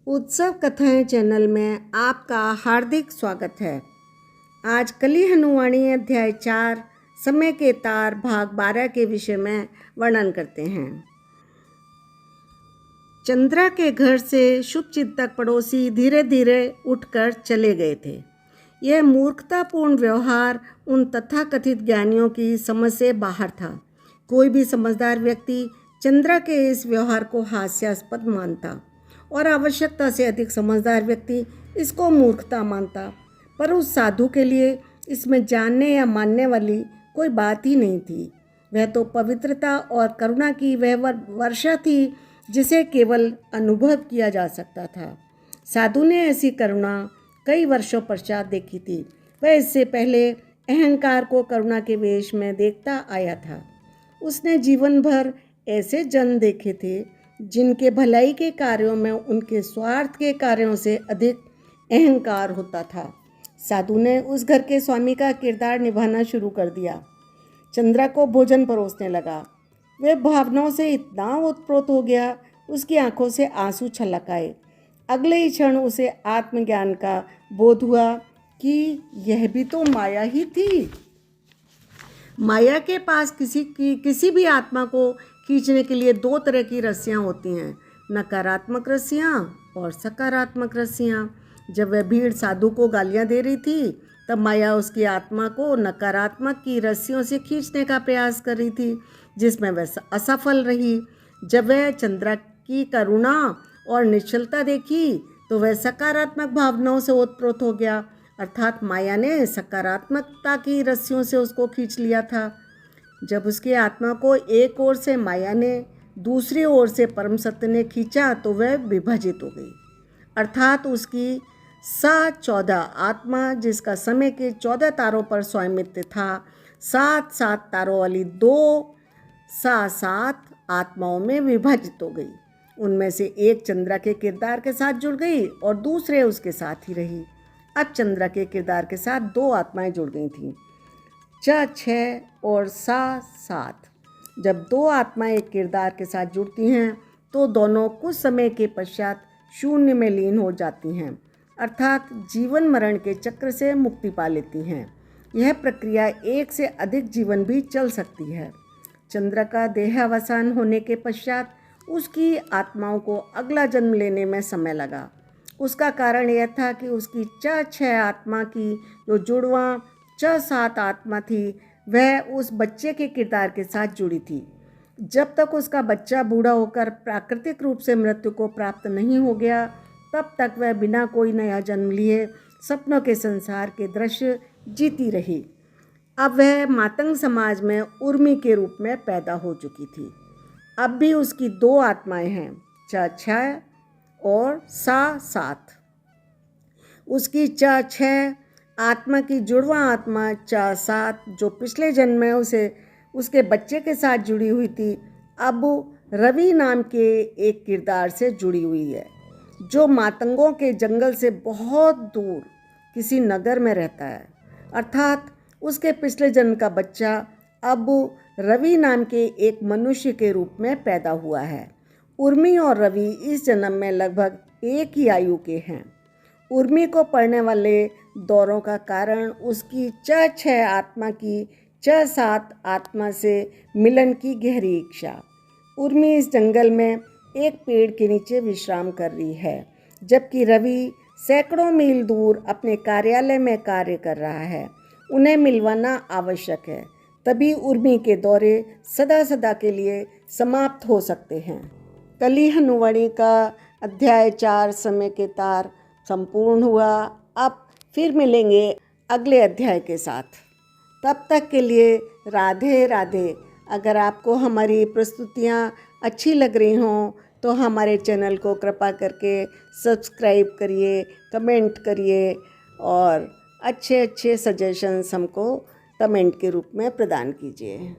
उत्सव कथाएं चैनल में आपका हार्दिक स्वागत है। आज कली हनुवाणी अध्याय 4 समय के तार भाग 12 के विषय में वर्णन करते हैं। चंद्रा के घर से शुभ चिंतक पड़ोसी धीरे धीरे उठकर चले गए थे। यह मूर्खतापूर्ण व्यवहार उन तथाकथित ज्ञानियों की समझ से बाहर था। कोई भी समझदार व्यक्ति चंद्रा के इस व्यवहार को हास्यास्पद मानता और आवश्यकता से अधिक समझदार व्यक्ति इसको मूर्खता मानता, पर उस साधु के लिए इसमें जानने या मानने वाली कोई बात ही नहीं थी। वह तो पवित्रता और करुणा की वह वर्षा थी जिसे केवल अनुभव किया जा सकता था। साधु ने ऐसी करुणा कई वर्षों पश्चात देखी थी। वह इससे पहले अहंकार को करुणा के वेश में देखता आया था। उसने जीवन भर ऐसे जन देखे थे जिनके भलाई के कार्यों में उनके स्वार्थ के कार्यों से अधिक अहंकार होता था। साधु ने उस घर के स्वामी का किरदार निभाना शुरू कर दिया। चंद्रा को भोजन परोसने लगा। वह भावनाओं से इतना ओतप्रोत हो गया, उसकी आंखों से आंसू छलक आए। अगले ही क्षण उसे आत्मज्ञान का बोध हुआ कि यह भी तो माया ही थी। माया के पास किसी भी आत्मा को खींचने के लिए दो तरह की रस्सियाँ होती हैं, नकारात्मक रस्सियाँ और सकारात्मक रस्सियाँ। जब वह भीड़ साधु को गालियाँ दे रही थी, तब माया उसकी आत्मा को नकारात्मक की रस्सियों से खींचने का प्रयास कर रही थी, जिसमें वह असफल रही। जब वह चंद्रा की करुणा और निश्चलता देखी तो वह सकारात्मक भावनाओं से ओतप्रोत हो गया, अर्थात माया ने सकारात्मकता की रस्सियों से उसको खींच लिया था। जब उसकी आत्मा को एक ओर से माया ने, दूसरी ओर से परम सत्य ने खींचा तो वह विभाजित हो गई, अर्थात उसकी सा 14 आत्मा, जिसका समय के 14 तारों पर स्वामित्व था, 7 तारों वाली 2 7 आत्माओं में विभाजित हो गई। उनमें से एक चंद्रा के किरदार के साथ जुड़ गई और दूसरे उसके साथ ही रही। अब चंद्रा के किरदार के साथ 2 आत्माएं जुड़ गई थीं, 6 और 7। जब 2 आत्माएं एक किरदार के साथ जुड़ती हैं तो दोनों कुछ समय के पश्चात शून्य में लीन हो जाती हैं, अर्थात जीवन मरण के चक्र से मुक्ति पा लेती हैं। यह प्रक्रिया एक से अधिक जीवन भी चल सकती है। चंद्र का देहावसान होने के पश्चात उसकी आत्माओं को अगला जन्म लेने में समय लगा। उसका कारण यह था कि उसकी 6 आत्मा की जो जुड़वां 7 आत्मा थी, वह उस बच्चे के किरदार के साथ जुड़ी थी। जब तक उसका बच्चा बूढ़ा होकर प्राकृतिक रूप से मृत्यु को प्राप्त नहीं हो गया, तब तक वह बिना कोई नया जन्म लिए सपनों के संसार के दृश्य जीती रही। अब वह मातंग समाज में उर्मी के रूप में पैदा हो चुकी थी। अब भी उसकी 2 आत्माएं हैं, 6 और 7। उसकी 6 आत्मा की जुड़वा आत्मा 7 जो पिछले जन्म में उसके बच्चे के साथ जुड़ी हुई थी, अब रवि नाम के एक किरदार से जुड़ी हुई है, जो मातंगों के जंगल से बहुत दूर किसी नगर में रहता है। अर्थात उसके पिछले जन्म का बच्चा अब रवि नाम के एक मनुष्य के रूप में पैदा हुआ है। उर्मी और रवि इस जन्म में लगभग एक ही आयु के हैं। उर्मी को पड़ने वाले दौरों का कारण उसकी 6 आत्मा की 7 आत्मा से मिलन की गहरी इच्छा। उर्मी इस जंगल में एक पेड़ के नीचे विश्राम कर रही है, जबकि रवि सैकड़ों मील दूर अपने कार्यालय में कार्य कर रहा है। उन्हें मिलवाना आवश्यक है, तभी उर्मी के दौरे सदा सदा के लिए समाप्त हो सकते हैं। कली हनुवाणी का अध्याय 4 समय के तार संपूर्ण हुआ। अब फिर मिलेंगे अगले अध्याय के साथ। तब तक के लिए राधे राधे। अगर आपको हमारी प्रस्तुतियाँ अच्छी लग रही हों तो हमारे चैनल को कृपा करके सब्सक्राइब करिए, कमेंट करिए और अच्छे सजेशंस हमको कमेंट के रूप में प्रदान कीजिए।